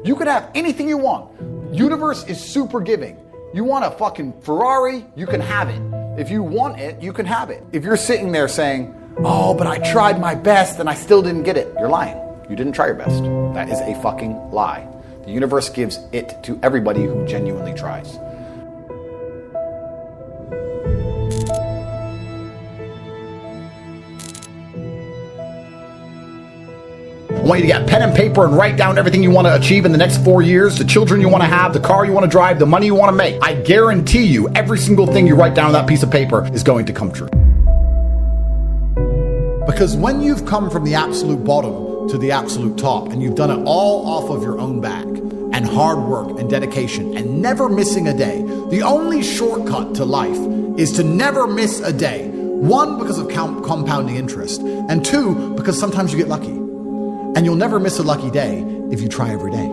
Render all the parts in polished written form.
You could have anything you want. Universe is super giving. You want a fucking Ferrari, you can have it. If you want it, you can have it. If you're sitting there saying, oh, but I tried my best and I still didn't get it, you're lying. You didn't try your best. That is a fucking lie. The universe gives it to everybody who genuinely tries. I want you to get pen and paper and write down everything you want to achieve in the next 4 years, the children you want to have, the car you want to drive, the money you want to make. I guarantee you, every single thing you write down on that piece of paper is going to come true. Because when you've come from the absolute bottom to the absolute top, and you've done it all off of your own back, and hard work and dedication, and never missing a day, the only shortcut to life is to never miss a day. One, because of compounding interest, and two, because sometimes you get lucky. And you'll never miss a lucky day if you try every day.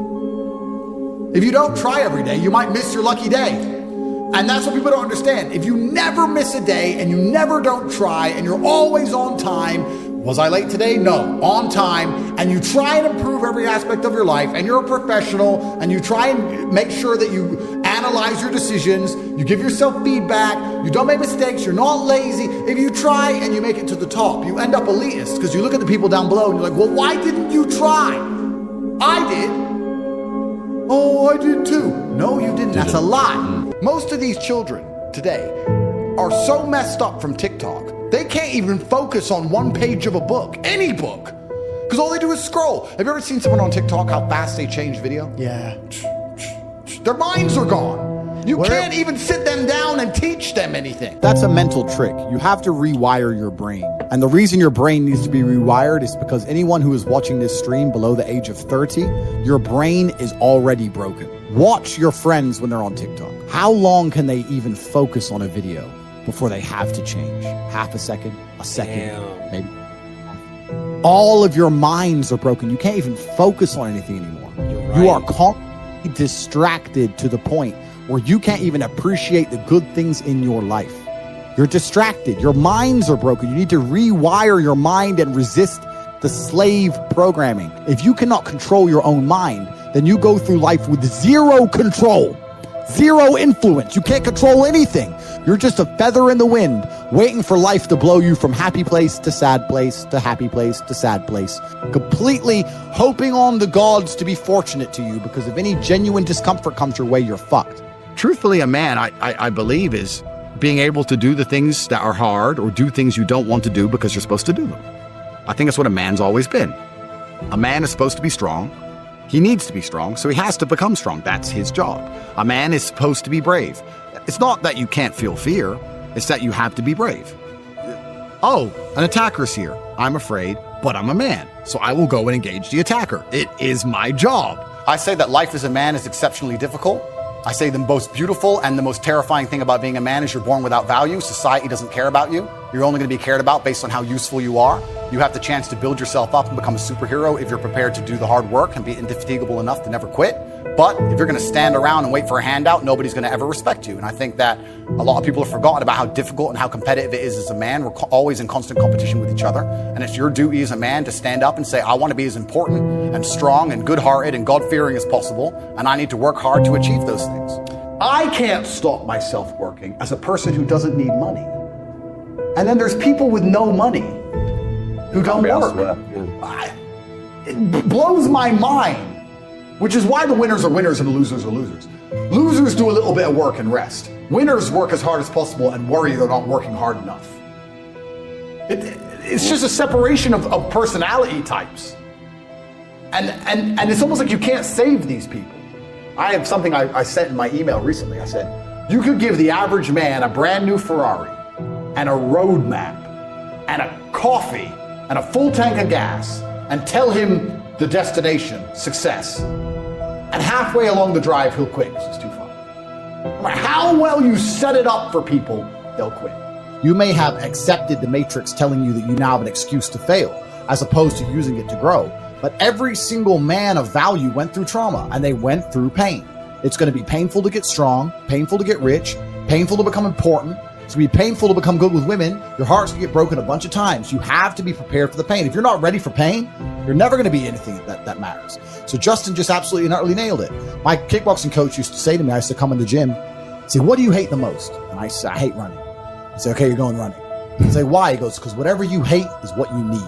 If you don't try every day, you might miss your lucky day. And that's what people don't understand. If you never miss a day and you never don't try and you're always on time, was I late today? No, on time. And you try and improve every aspect of your life and you're a professional and you try and make sure that you analyze your decisions, you give yourself feedback, you don't make mistakes, you're not lazy. If you try and you make it to the top, you end up elitist because you look at the people down below and you're like, well, why didn't you try? I did. Oh, I did too. No, you didn't. That's a lie. Most of these children today are so messed up from TikTok, they can't even focus on one page of a book, any book, because all they do is scroll. Have you ever seen someone on TikTok, how fast they change video? Yeah. Their minds are gone. You can't even sit them down and teach them anything. That's a mental trick. You have to rewire your brain. And the reason your brain needs to be rewired is because anyone who is watching this stream below the age of 30, your brain is already broken. Watch your friends when they're on TikTok. How long can they even focus on a video before they have to change? Half a second, maybe. All of your minds are broken. You can't even focus on anything anymore. You're right. You are constantly distracted to the point where you can't even appreciate the good things in your life. You're distracted. Your minds are broken. You need to rewire your mind and resist the slave programming. If you cannot control your own mind, then you go through life with zero control, zero influence. You can't control anything. You're just a feather in the wind, waiting for life to blow you from happy place to sad place to happy place to sad place, completely hoping on the gods to be fortunate to you, because if any genuine discomfort comes your way, you're fucked. Truthfully, a man, I believe, is being able to do the things that are hard or do things you don't want to do because you're supposed to do them. I think that's what a man's always been. A man is supposed to be strong. He needs to be strong, so he has to become strong. That's his job. A man is supposed to be brave. It's not that you can't feel fear. It's that you have to be brave. Oh, an attacker's here. I'm afraid, but I'm a man, so I will go and engage the attacker. It is my job. I say that life as a man is exceptionally difficult. I say the most beautiful and the most terrifying thing about being a man is you're born without value. Society doesn't care about you. You're only going to be cared about based on how useful you are. You have the chance to build yourself up and become a superhero if you're prepared to do the hard work and be indefatigable enough to never quit. But if you're going to stand around and wait for a handout, nobody's going to ever respect you. And I think that a lot of people have forgotten about how difficult and how competitive it is as a man. We're always in constant competition with each other. And it's your duty as a man to stand up and say, I want to be as important and strong and good-hearted and God-fearing as possible. And I need to work hard to achieve those things. I can't stop myself working as a person who doesn't need money. And then there's people with no money who don't work. It blows my mind. Which is why the winners are winners and the losers are losers. Losers do a little bit of work and rest. Winners work as hard as possible and worry they're not working hard enough. It's just a separation of personality types. And it's almost like you can't save these people. I have something I sent in my email recently. I said, you could give the average man a brand new Ferrari and a road map and a coffee and a full tank of gas and tell him the destination, success. And halfway along the drive, he'll quit because it's too far. No matter how well you set it up for people, they'll quit. You may have accepted the matrix telling you that you now have an excuse to fail, as opposed to using it to grow. But every single man of value went through trauma, and they went through pain. It's going to be painful to get strong, painful to get rich, painful to become important. It's going to be painful to become good with women. Your heart's going to get broken a bunch of times. You have to be prepared for the pain. If you're not ready for pain, You're never going to be anything that matters. So Justin just absolutely and utterly nailed it. My kickboxing coach used to say to me, I used to come in the gym, say, what do you hate the most? And I say, I hate running. I say, okay, you're going running. I say, why? He goes, because whatever you hate is what you need.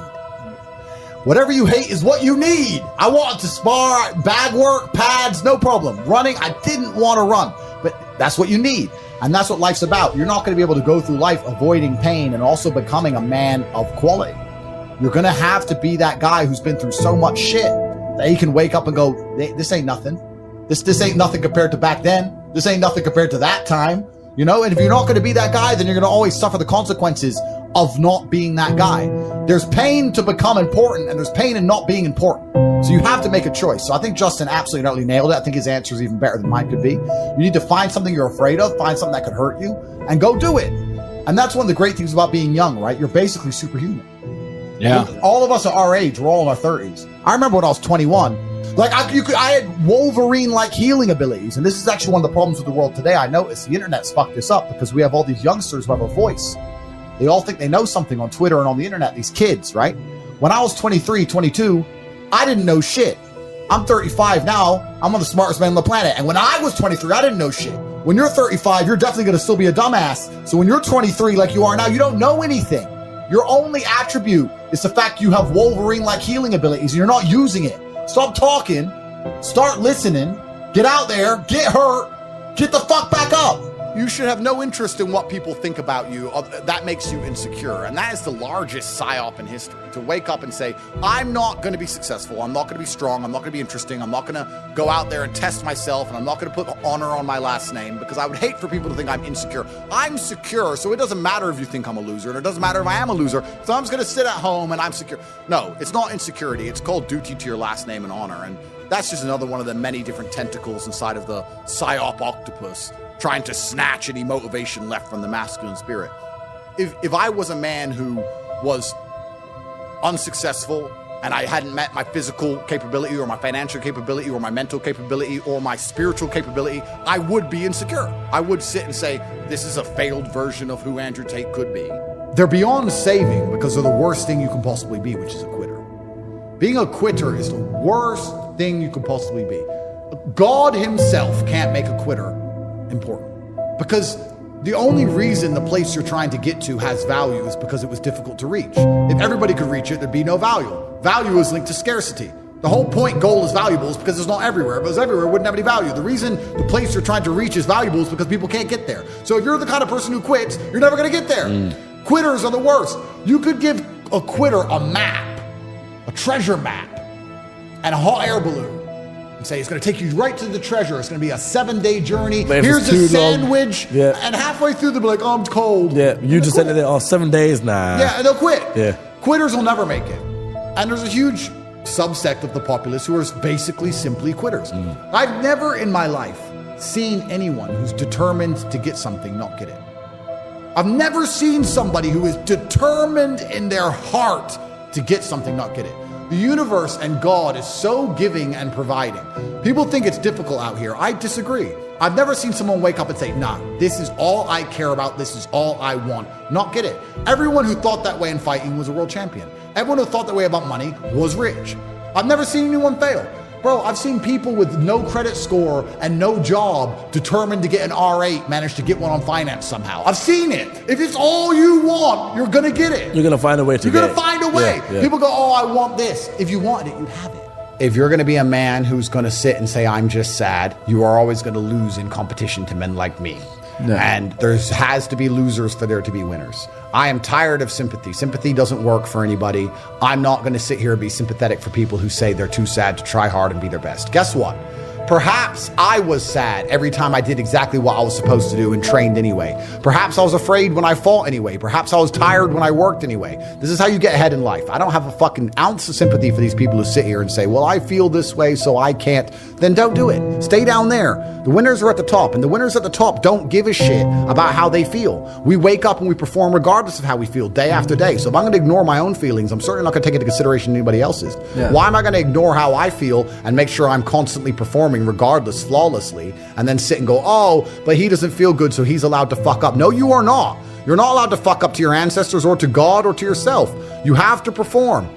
Whatever you hate is what you need. I wanted to spar, bag work, pads, no problem. Running, I didn't want to run, but that's what you need. And that's what life's about. You're not going to be able to go through life avoiding pain and also becoming a man of quality. You're going to have to be that guy who's been through so much shit that he can wake up and go, this ain't nothing. This ain't nothing compared to back then. This ain't nothing compared to that time. You know, and if you're not going to be that guy, then you're going to always suffer the consequences of not being that guy. There's pain to become important, and there's pain in not being important. So you have to make a choice. So I think Justin absolutely utterly nailed it. I think his answer is even better than mine could be. You need to find something you're afraid of, find something that could hurt you, and go do it. And that's one of the great things about being young, right? You're basically superhuman. Yeah. All of us are our age. We're all in our 30s. I remember when I was 21. Like I had Wolverine-like healing abilities, and this is actually one of the problems with the world today. I noticed the internet's fucked this up because we have all these youngsters who have a voice. They all think they know something on Twitter and on the internet, these kids, right? When I was 23, 22, I didn't know shit. I'm 35 now. I'm one of the smartest men on the planet. And when I was 23, I didn't know shit. When you're 35, you're definitely going to still be a dumbass. So when you're 23 like you are now, you don't know anything. Your only attribute is the fact you have Wolverine-like healing abilities and you're not using it. Stop talking, start listening, get out there, get hurt, get the fuck back up. You should have no interest in what people think about you. That makes you insecure. And that is the largest psyop in history. To wake up and say, I'm not going to be successful. I'm not going to be strong. I'm not going to be interesting. I'm not going to go out there and test myself. And I'm not going to put honor on my last name because I would hate for people to think I'm insecure. I'm secure. So it doesn't matter if you think I'm a loser. And it doesn't matter if I am a loser. So I'm just going to sit at home and I'm secure. No, it's not insecurity. It's called duty to your last name and honor. And that's just another one of the many different tentacles inside of the psyop octopus, trying to snatch any motivation left from the masculine spirit. If I was a man who was unsuccessful and I hadn't met my physical capability or my financial capability or my mental capability or my spiritual capability, I would be insecure. I would sit and say, this is a failed version of who Andrew Tate could be. They're beyond saving because they're the worst thing you can possibly be, which is a quitter. Being a quitter is the worst thing you could possibly be. God himself can't make a quitter important because the only reason the place you're trying to get to has value is because it was difficult to reach. If everybody could reach it, there'd be no value. Value is linked to scarcity. The whole point goal is valuable is because it's not everywhere. If it was everywhere, it wouldn't have any value. The reason the place you're trying to reach is valuable is because people can't get there. So if you're the kind of person who quits, you're never going to get there. Quitters are the worst. You could give a quitter a map, a treasure map, and a hot air balloon. And say, it's going to take you right to the treasure. It's going to be a 7-day journey. Here's a sandwich. Yeah. And halfway through, they'll be like, oh, I'm cold. Yeah, you just said that, oh, 7 days? Nah. Yeah, and they'll quit. Yeah. Quitters will never make it. And there's a huge subsect of the populace who are basically simply quitters. I've never in my life seen anyone who's determined to get something not get it. I've never seen somebody who is determined in their heart to get something not get it. The universe and God is so giving and providing. People think it's difficult out here. I disagree. I've never seen someone wake up and say, nah, this is all I care about. This is all I want. Not get it. Everyone who thought that way in fighting was a world champion. Everyone who thought that way about money was rich. I've never seen anyone fail. Bro, I've seen people with no credit score and no job determined to get an R8 manage to get one on finance somehow. I've seen it. If it's all you want, you're going to get it. You're going to find a way to You're going to find a way. Yeah. People go, oh, I want this. If you wanted it, you'd have it. If you're going to be a man who's going to sit and say, I'm just sad, you are always going to lose in competition to men like me. No. And there has to be losers for there to be winners. I am tired of sympathy. Sympathy doesn't work for anybody. I'm not going to sit here and be sympathetic for people who say they're too sad to try hard and be their best. Guess what? Perhaps I was sad every time I did exactly what I was supposed to do and trained anyway. Perhaps I was afraid when I fought anyway. Perhaps I was tired when I worked anyway. This is how you get ahead in life. I don't have a fucking ounce of sympathy for these people who sit here and say, well, I feel this way, so I can't. Then don't do it. Stay down there. The winners are at the top, and the winners at the top don't give a shit about how they feel. We wake up and we perform regardless of how we feel day after day. So if I'm going to ignore my own feelings, I'm certainly not going to take into consideration anybody else's. Yeah. Why am I going to ignore how I feel and make sure I'm constantly performing regardless, flawlessly, and then sit and go, oh, but he doesn't feel good, so he's allowed to fuck up. No, you are not. You're not allowed to fuck up to your ancestors or to God or to yourself. You have to perform.